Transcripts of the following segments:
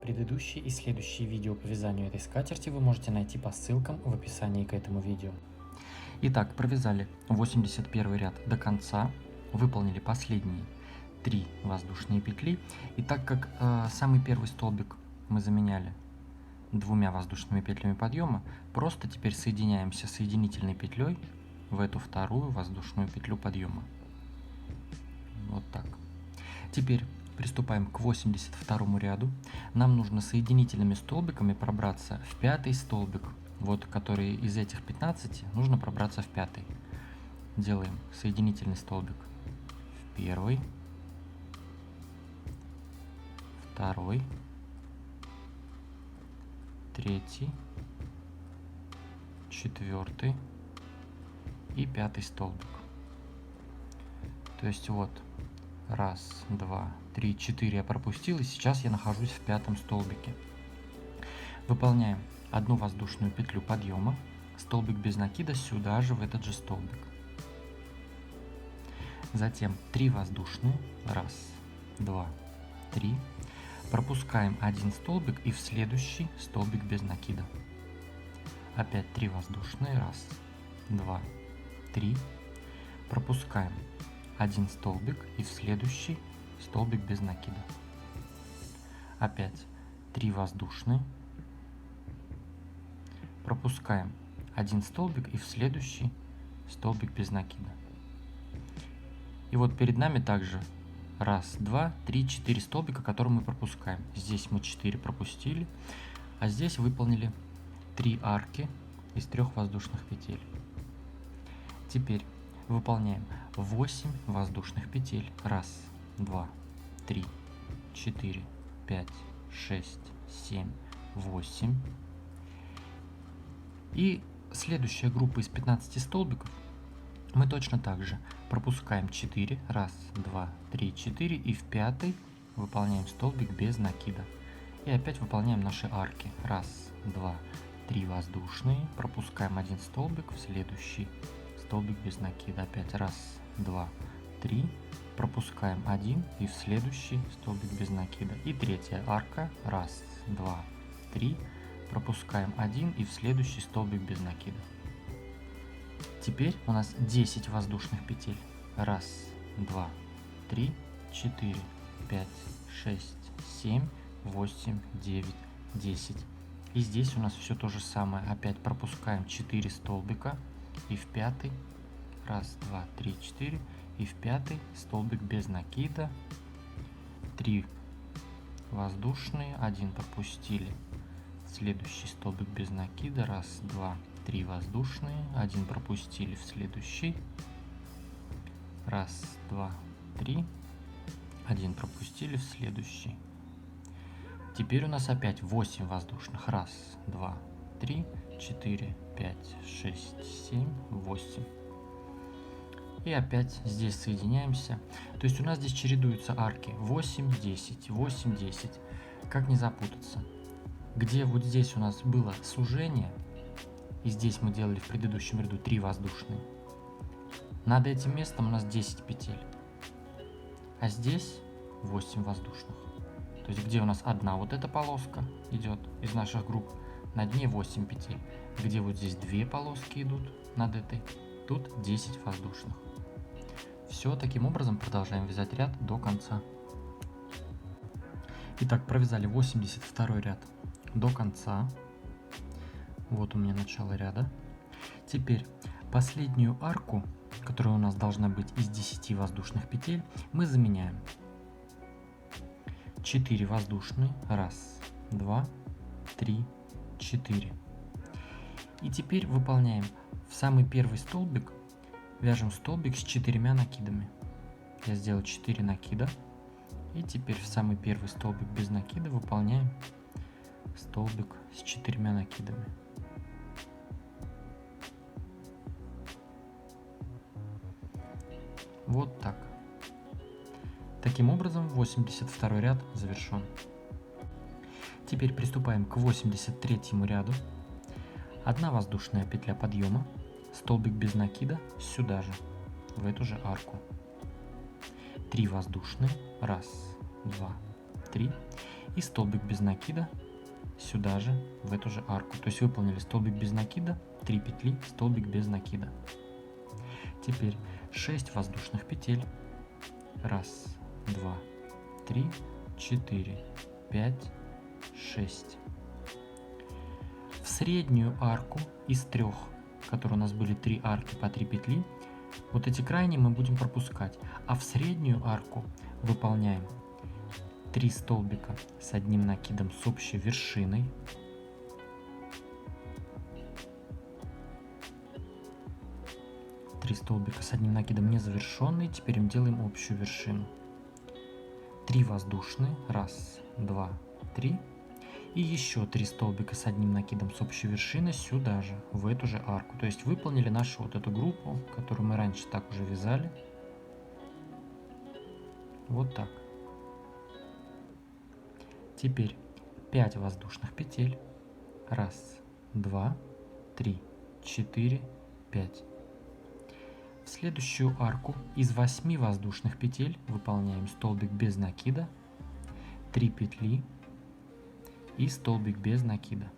Предыдущие и следующие видео по вязанию этой скатерти вы можете найти по ссылкам в описании к этому видео. Итак, провязали 81 ряд до конца, выполнили последние 3 воздушные петли. И так как самый первый столбик мы заменяли 2 воздушными петлями подъема, просто теперь соединяемся соединительной петлей в эту вторую воздушную петлю подъема. Вот так. Теперь приступаем к 82 ряду. Нам нужно соединительными столбиками пробраться в 5 столбик. Вот, который из этих 15, нужно пробраться в 5. Делаем соединительный столбик в 1, 2, 3, 4 и 5 столбик. То есть вот, 1, 2, 3, 4 я пропустил, и сейчас я нахожусь в 5 столбике. Выполняем 1 воздушную петлю подъема, столбик без накида сюда же, в этот же столбик. Затем 3 воздушные, 1, 2, 3. Пропускаем 1 столбик и в следующий столбик без накида. Опять 3 воздушные, 1, 2, 3. Пропускаем 1 столбик и в следующий столбик без накида. Опять 3 воздушные. Пропускаем 1 столбик и в следующий столбик без накида. И вот перед нами также 1, 2, 3, 4 столбика, которые мы пропускаем. Здесь мы 4 пропустили, а здесь выполнили 3 арки из 3 воздушных петель. Теперь выполняем 8 воздушных петель. 1, 2, 3, 4, 5, 6, 7, 8. И следующая группа из 15 столбиков мы точно так же пропускаем 4, 1, 2, 3, 4 и в 5 выполняем столбик без накида. И опять выполняем наши арки. 1, 2, 3 воздушные, пропускаем 1 столбик в следующий столбик без накида. Опять 1, 2, 3, пропускаем 1 и в следующий столбик без накида. И третья арка. 1, 2, 3, пропускаем 1 и в следующий столбик без накида. Теперь у нас 10 воздушных петель. 1, 2, 3, 4, 5, 6, 7, 8, 9, 10. И здесь у нас все то же самое. Опять пропускаем 4 столбика и в 5, 1, 2, 3, 4 и в 5 столбик без накида. 3 воздушные, 1 пропустили. Следующий столбик без накида. 1, 2, 3 воздушные, 1 пропустили в следующий. 1, 2, 3, 1 пропустили в следующий. Теперь у нас опять 8 воздушных. 1, 2, 3, 4, 5, 6, 7, 8. И опять здесь соединяемся. То есть у нас здесь чередуются арки 8, 10, 8, 10. Как не запутаться? Где вот здесь у нас было сужение, и здесь мы делали в предыдущем ряду 3 воздушные, над этим местом у нас 10 петель, а здесь 8 воздушных. То есть где у нас одна вот эта полоска идет из наших групп, над ней 8 петель. Где вот здесь 2 полоски идут над этой, тут 10 воздушных. Все, таким образом продолжаем вязать ряд до конца. Итак, провязали 82 ряд до конца. Вот у меня начало ряда. Теперь последнюю арку, которая у нас должна быть из 10 воздушных петель, мы заменяем. 4 воздушные. 1, 2, 3, 4. И теперь выполняем в самый первый столбик, вяжем столбик с 4 накидами. Я сделал 4 накида. И теперь в самый первый столбик без накида выполняем столбик с 4 накидами. Вот так. Таким образом 82 ряд завершен. Теперь приступаем к 83 ряду. 1 воздушная петля подъема, столбик без накида сюда же, в эту же арку. 3 воздушные. 1, 2, 3. и столбик без накида сюда же, в эту же арку. То есть выполнили столбик без накида, 3 петли, столбик без накида. Теперь 6 воздушных петель. 1, 2, 3, 4, 5, 6. В среднюю арку из 3, которые у нас были 3 арки по 3 петли, вот эти крайние мы будем пропускать, а в среднюю арку выполняем 3 столбика с одним накидом с общей вершиной. Три столбика с одним накидом не завершенные. Теперь им делаем общую вершину. 3 воздушные. 1, 2, 3. И еще 3 столбика с одним накидом с общей вершиной сюда же, в эту же арку. То есть выполнили нашу вот эту группу, которую мы раньше так уже вязали. Вот так. Теперь 5 воздушных петель. 1, 2, 3, 4, 5. В следующую арку из 8 воздушных петель выполняем столбик без накида, 3 петли и столбик без накида.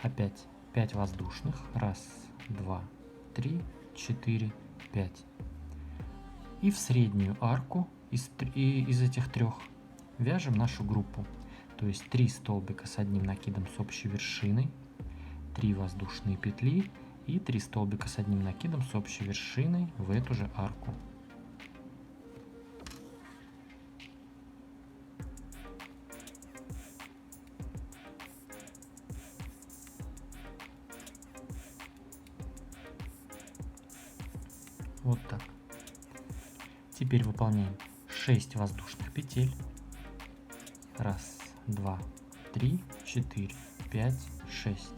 Опять 5 воздушных. 1, 2, 3, 4, 5. И в среднюю арку из этих 3 вяжем нашу группу. То есть 3 столбика с одним накидом с общей вершиной, 3 воздушные петли и 3 столбика с одним накидом с общей вершиной в эту же арку. Вот так. Теперь выполняем 6 воздушных петель. 1, 2, 3, 4, 5, 6.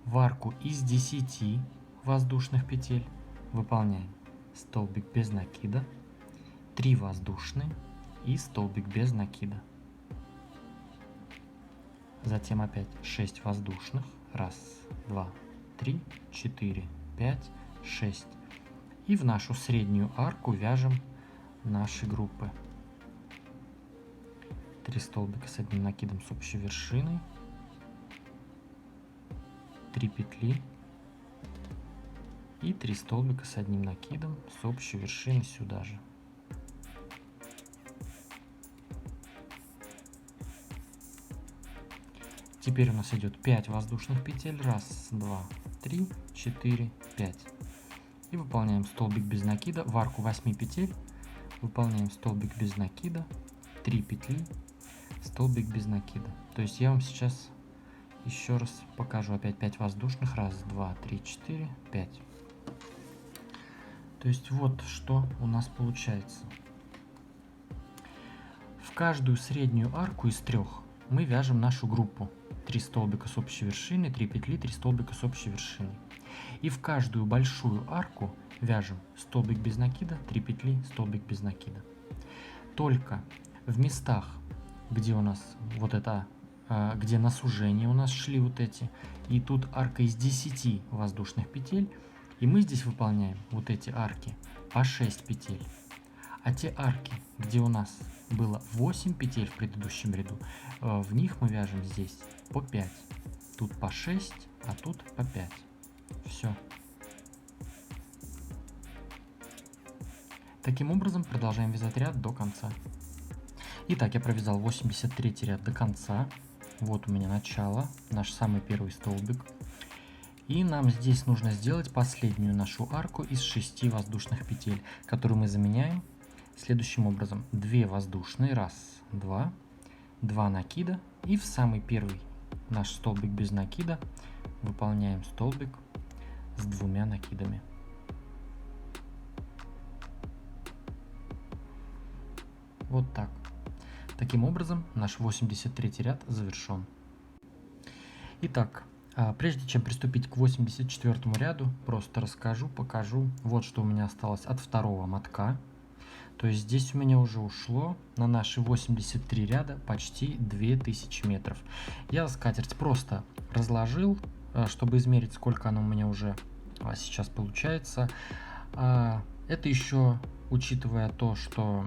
В арку из 10 воздушных петель выполняем столбик без накида, 3 воздушные и столбик без накида. Затем опять 6 воздушных. 1, 2, 3, 4, 5, 6. И в нашу среднюю арку вяжем наши группы. 3 столбика с одним накидом с общей вершиной, 3 петли и 3 столбика с одним накидом с общей вершиной сюда же. Теперь у нас идет 5 воздушных петель. 1, 2, 3, 4, 5. И выполняем столбик без накида. В арку 8 петель выполняем столбик без накида, 3 петли, столбик без накида. То есть я вам сейчас еще раз покажу опять 5 воздушных. 1, 2, 3, 4, 5. То есть вот что у нас получается. В каждую среднюю арку из 3 мы вяжем нашу группу. 3 столбика с общей вершиной, 3 петли, 3 столбика с общей вершиной. И в каждую большую арку вяжем столбик без накида, 3 петли, столбик без накида. Только в местах, где у нас вот это, где на сужение у нас шли вот эти, и тут арка из 10 воздушных петель, и мы здесь выполняем вот эти арки по 6 петель. А те арки, где у нас было 8 петель в предыдущем ряду, в них мы вяжем здесь по 5. Тут по 6, а тут по 5. Все. Таким образом продолжаем вязать ряд до конца. Итак, я провязал 83 ряд до конца. Вот у меня начало, наш самый первый столбик. И нам здесь нужно сделать последнюю нашу арку из 6 воздушных петель, которую мы заменяем следующим образом. 2 воздушные, 1, 2, 2 накида, и в самый первый наш столбик без накида выполняем столбик с 2 накидами. Вот так. Таким образом наш 83 ряд завершен. Итак, прежде чем приступить к 84 ряду, просто расскажу, покажу, вот что у меня осталось от второго мотка. То есть здесь у меня уже ушло на наши 83 ряда почти 2000 метров. Я скатерть просто разложил, чтобы измерить, сколько она у меня уже сейчас получается. Это еще учитывая то, что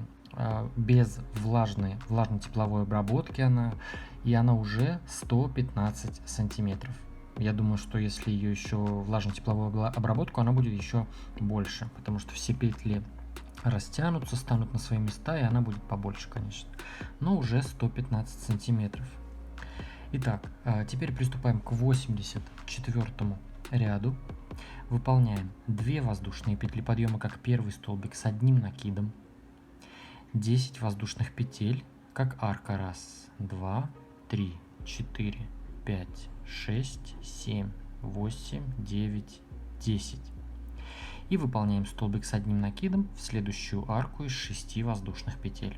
без влажно-тепловой обработки она уже 115 сантиметров. Я думаю, что если ее еще влажно-тепловую обработку, она будет еще больше, потому что все петли растянутся, станут на свои места, и она будет побольше, конечно. Но уже 115 сантиметров. Итак, теперь приступаем к 84 ряду. Выполняем 2 воздушные петли подъема как первый столбик с одним накидом, 10 воздушных петель как арка 1, 2, 3, 4, 5, 6, 7, 8, 9, 10. И выполняем столбик с одним накидом в следующую арку из 6 воздушных петель.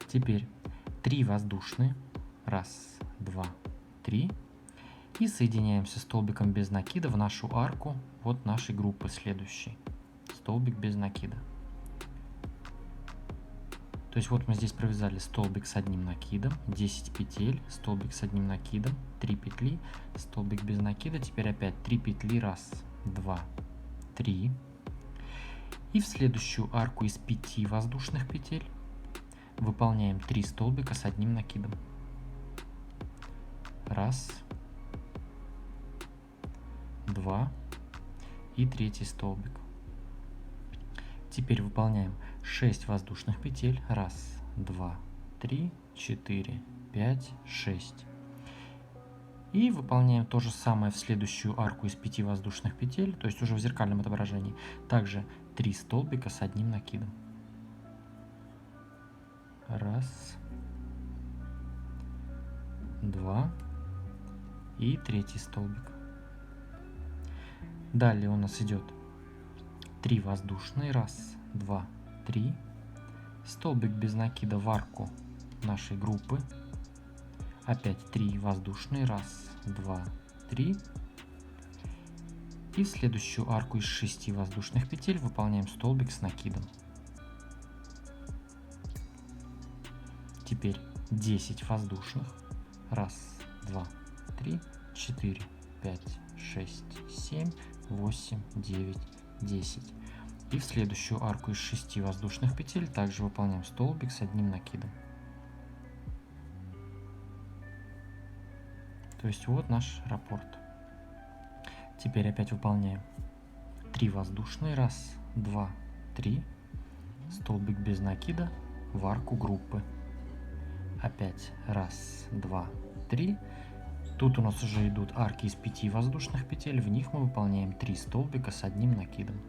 Теперь 3 воздушные, 1, 2, 3, и соединяемся столбиком без накида в нашу арку вот нашей группы следующей. Столбик без накида. То есть вот мы здесь провязали столбик с одним накидом, 10 петель, столбик с одним накидом, 3 петли, столбик без накида, теперь опять 3 петли, 1, 2, 3. И в следующую арку из 5 воздушных петель выполняем 3 столбика с одним накидом. 1, 2 и 3 столбик. Теперь выполняем 6 воздушных петель. 1, 2, 3, 4, 5, 6. И выполняем то же самое в следующую арку из 5 воздушных петель, то есть уже в зеркальном отображении. Также 3 столбика с одним накидом. 1, 2 и 3 столбик. Далее у нас идет 3 воздушные, 1, 2, 3, столбик без накида в арку нашей группы, опять 3 воздушные, 1, 2, 3, и в следующую арку из 6 воздушных петель выполняем столбик с накидом. Теперь 10 воздушных, 1, 2, 3, 4, 5, 6, 7, 8, 9, 10. И в следующую арку из 6 воздушных петель также выполняем столбик с одним накидом. То есть вот наш раппорт. Теперь опять выполняем 3 воздушные, 1, 2, 3, столбик без накида в арку группы. Опять 1, 2, 3. Тут у нас уже идут арки из 5 воздушных петель, в них мы выполняем 3 столбика с одним накидом.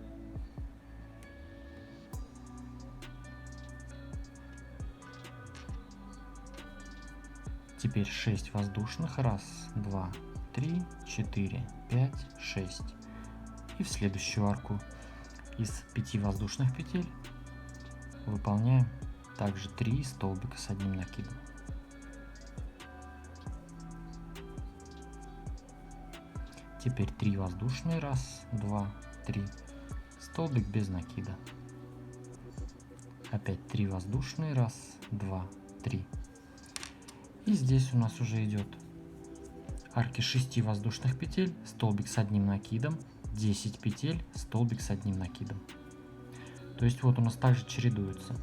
Теперь 6 воздушных, 1, 2, 3, 4, 5, 6. И в следующую арку из 5 воздушных петель выполняем также 3 столбика с одним накидом. Теперь 3 воздушные, 1, 2, 3, столбик без накида. Опять 3 воздушные, 1, 2, 3. И здесь у нас уже идет арки 6 воздушных петель, столбик с одним накидом, 10 петель, столбик с одним накидом. То есть вот у нас также чередуются.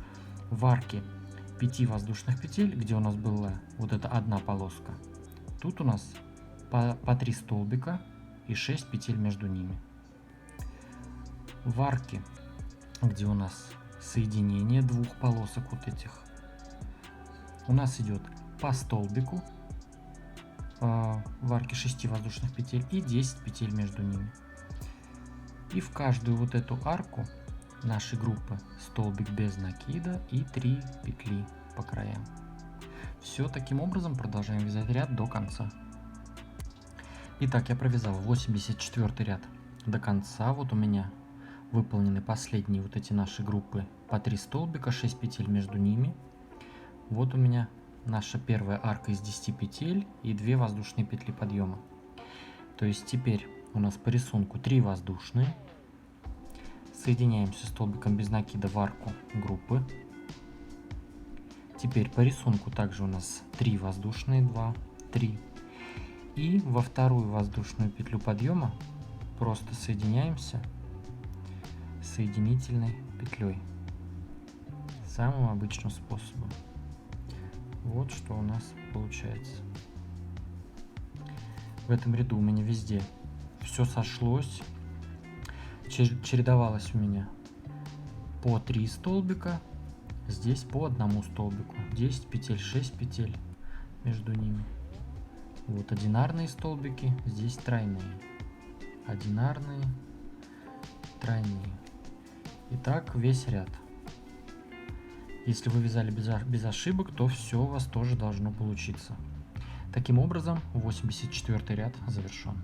В арке 5 воздушных петель, где у нас была вот эта одна полоска, тут у нас по 3 столбика и 6 петель между ними. В арке, где у нас соединение двух полосок вот этих, у нас идет по столбику в арке 6 воздушных петель и 10 петель между ними. И в каждую вот эту арку нашей группы столбик без накида и 3 петли по краям. Все таким образом продолжаем вязать ряд до конца. Итак, я провязал 84 ряд до конца. Вот у меня выполнены последние вот эти наши группы по 3 столбика, 6 петель между ними. Вот у меня наша первая арка из 10 петель и 2 воздушные петли подъема. То есть теперь у нас по рисунку 3 воздушные. Соединяемся столбиком без накида в арку группы. Теперь по рисунку также у нас 3 воздушные, 2, 3. И во вторую воздушную петлю подъема просто соединяемся соединительной петлей самым обычным способом. Вот что у нас получается. В этом ряду у меня везде все сошлось, чередовалось у меня по 3 столбика, здесь по одному столбику, 10 петель, 6 петель между ними. Вот одинарные столбики, здесь тройные, одинарные, тройные. И так весь ряд. Если вы вязали без ошибок, то все у вас тоже должно получиться. Таким образом, 84 ряд завершен.